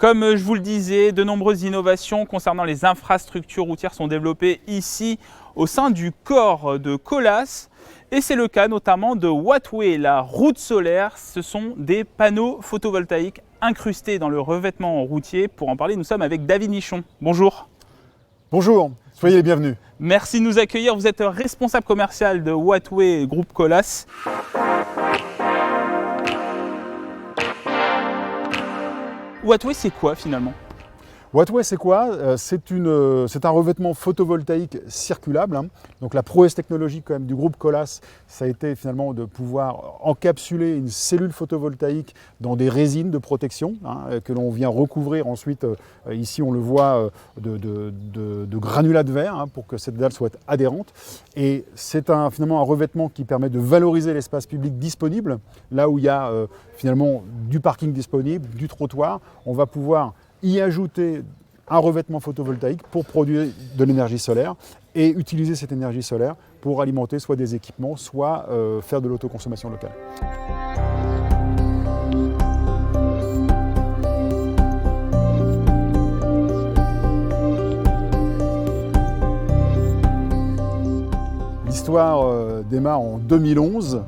Comme je vous le disais, de nombreuses innovations concernant les infrastructures routières sont développées ici au sein du corps de Colas. Et c'est le cas notamment de Wattway, la route solaire. Ce sont des panneaux photovoltaïques incrustés dans le revêtement routier. Pour en parler, nous sommes avec David Michon. Bonjour. Bonjour, soyez les bienvenus. Merci de nous accueillir. Vous êtes responsable commercial de Wattway Groupe Colas. Wattway, c'est quoi finalement ? Wattway, c'est quoi ? C'est un revêtement photovoltaïque circulable. Donc la prouesse technologique quand même du groupe Colas, ça a été finalement de pouvoir encapsuler une cellule photovoltaïque dans des résines de protection que l'on vient recouvrir ensuite, ici on le voit, de granulats de verre pour que cette dalle soit adhérente. Et c'est finalement un revêtement qui permet de valoriser l'espace public disponible. Là où il y a finalement du parking disponible, du trottoir, on va pouvoir y ajouter un revêtement photovoltaïque pour produire de l'énergie solaire et utiliser cette énergie solaire pour alimenter soit des équipements, soit faire de l'autoconsommation locale. L'histoire démarre en 2011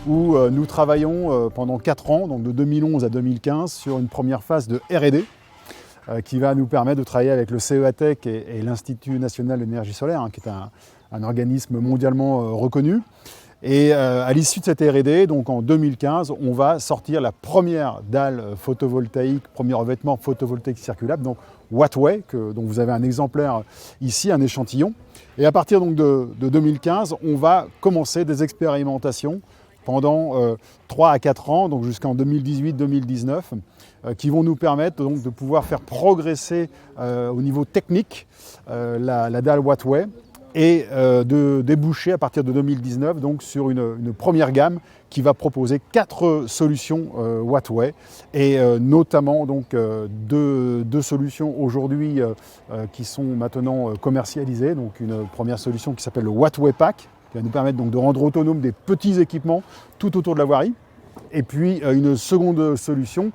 où nous travaillons pendant 4 ans, donc de 2011 à 2015, sur une première phase de R&D qui va nous permettre de travailler avec le CEATEC et l'Institut national de l'énergie solaire, qui est un organisme mondialement reconnu. Et à l'issue de cette R&D, donc en 2015, on va sortir la première dalle photovoltaïque, premier revêtement photovoltaïque circulable, donc Wattway, dont vous avez un exemplaire ici, un échantillon. Et à partir donc, de 2015, on va commencer des expérimentations pendant 3 à 4 ans, donc jusqu'en 2018-2019, qui vont nous permettre donc, de pouvoir faire progresser au niveau technique la dalle Wattway et de déboucher à partir de 2019 donc, sur une première gamme qui va proposer 4 solutions Wattway et notamment donc, deux solutions aujourd'hui qui sont maintenant commercialisées. Donc une première solution qui s'appelle le Wattway Pack, qui va nous permettre donc de rendre autonome des petits équipements tout autour de la voirie. Et puis une seconde solution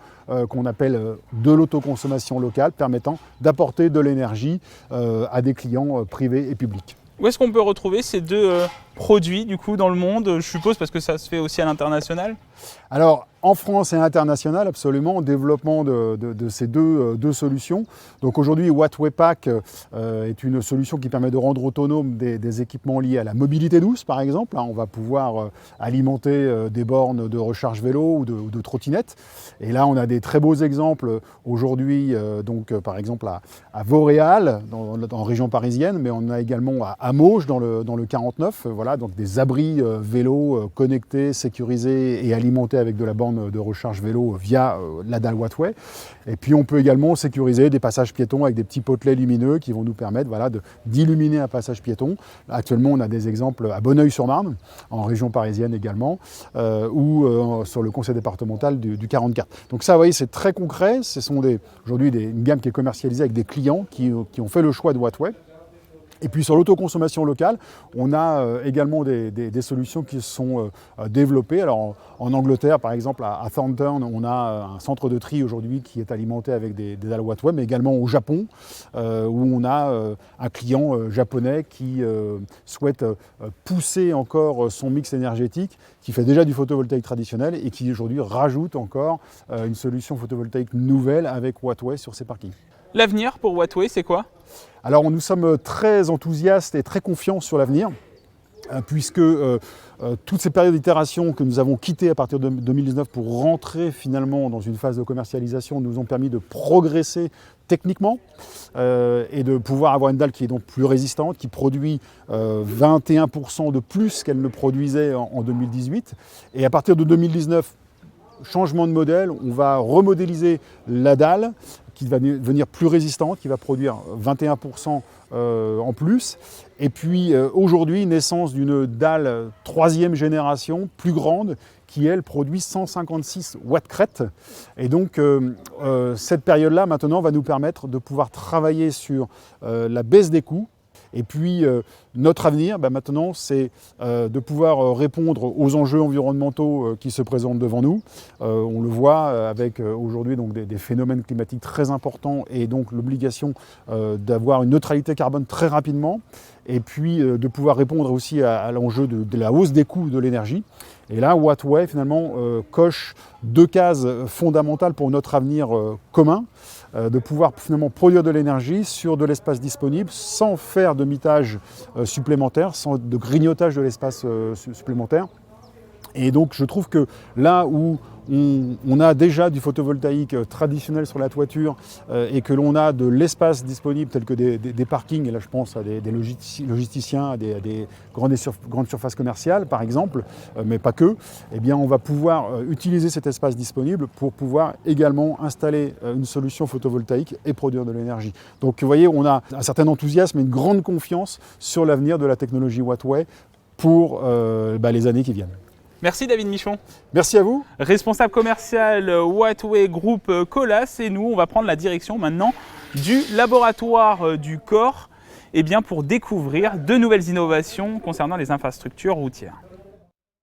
qu'on appelle de l'autoconsommation locale, permettant d'apporter de l'énergie à des clients privés et publics. Où est-ce qu'on peut retrouver ces deux produits du coup dans le monde, je suppose, parce que ça se fait aussi à l'international ? Alors, en France et à l'international, absolument, développement de ces deux solutions. Donc aujourd'hui, Wattway Pack est une solution qui permet de rendre autonome des équipements liés à la mobilité douce, par exemple. On va pouvoir alimenter des bornes de recharge vélo ou de trottinettes. Et là, on a des très beaux exemples aujourd'hui, par exemple à Vauréal, en région parisienne, mais on a également à Mauges, dans le 49. Voilà, donc des abris vélos connectés, sécurisés et alimentés avec de la borne de recharge vélo via la dalle Wattway. Et puis on peut également sécuriser des passages piétons avec des petits potelets lumineux qui vont nous permettre d'illuminer un passage piéton. Actuellement, on a des exemples à Bonneuil-sur-Marne, en région parisienne également, ou sur le conseil départemental du 44. Donc ça, vous voyez, c'est très concret. Ce sont aujourd'hui une gamme qui est commercialisée avec des clients qui ont fait le choix de Wattway. Et puis sur l'autoconsommation locale, on a également des solutions qui sont développées. Alors en Angleterre, par exemple, à Thornton, on a un centre de tri aujourd'hui qui est alimenté avec des dalles Wattway, mais également au Japon, où on a un client japonais qui souhaite pousser encore son mix énergétique, qui fait déjà du photovoltaïque traditionnel et qui aujourd'hui rajoute encore une solution photovoltaïque nouvelle avec Wattway sur ses parkings. L'avenir pour Wattway, c'est quoi ? Alors nous sommes très enthousiastes et très confiants sur l'avenir, puisque toutes ces périodes d'itération que nous avons quittées à partir de 2019 pour rentrer finalement dans une phase de commercialisation nous ont permis de progresser techniquement et de pouvoir avoir une dalle qui est donc plus résistante, qui produit 21% de plus qu'elle ne produisait en 2018. Et à partir de 2019, changement de modèle, on va remodéliser la dalle qui va devenir plus résistante, qui va produire 21% en plus. Et puis aujourd'hui, naissance d'une dalle 3e génération, plus grande, qui elle produit 156 watts crête. Et donc cette période-là maintenant va nous permettre de pouvoir travailler sur la baisse des coûts Et puis notre avenir, maintenant, c'est de pouvoir répondre aux enjeux environnementaux qui se présentent devant nous. On le voit avec aujourd'hui donc des phénomènes climatiques très importants et donc l'obligation d'avoir une neutralité carbone très rapidement. Et puis de pouvoir répondre aussi à l'enjeu de la hausse des coûts de l'énergie. Et là, Wattway, finalement, coche 2 cases fondamentales pour notre avenir commun, de pouvoir finalement produire de l'énergie sur de l'espace disponible sans faire de mitage supplémentaire, sans de grignotage de l'espace supplémentaire. Et donc je trouve que là où on a déjà du photovoltaïque traditionnel sur la toiture et que l'on a de l'espace disponible tel que des parkings, et là je pense à des logisticiens, à des grandes surfaces commerciales par exemple, mais pas que, eh bien on va pouvoir utiliser cet espace disponible pour pouvoir également installer une solution photovoltaïque et produire de l'énergie. Donc vous voyez, on a un certain enthousiasme et une grande confiance sur l'avenir de la technologie Wattway pour les années qui viennent. Merci David Michon. Merci à vous. Responsable commercial Wattway Group Colas, et nous on va prendre la direction maintenant du laboratoire du COR pour découvrir de nouvelles innovations concernant les infrastructures routières.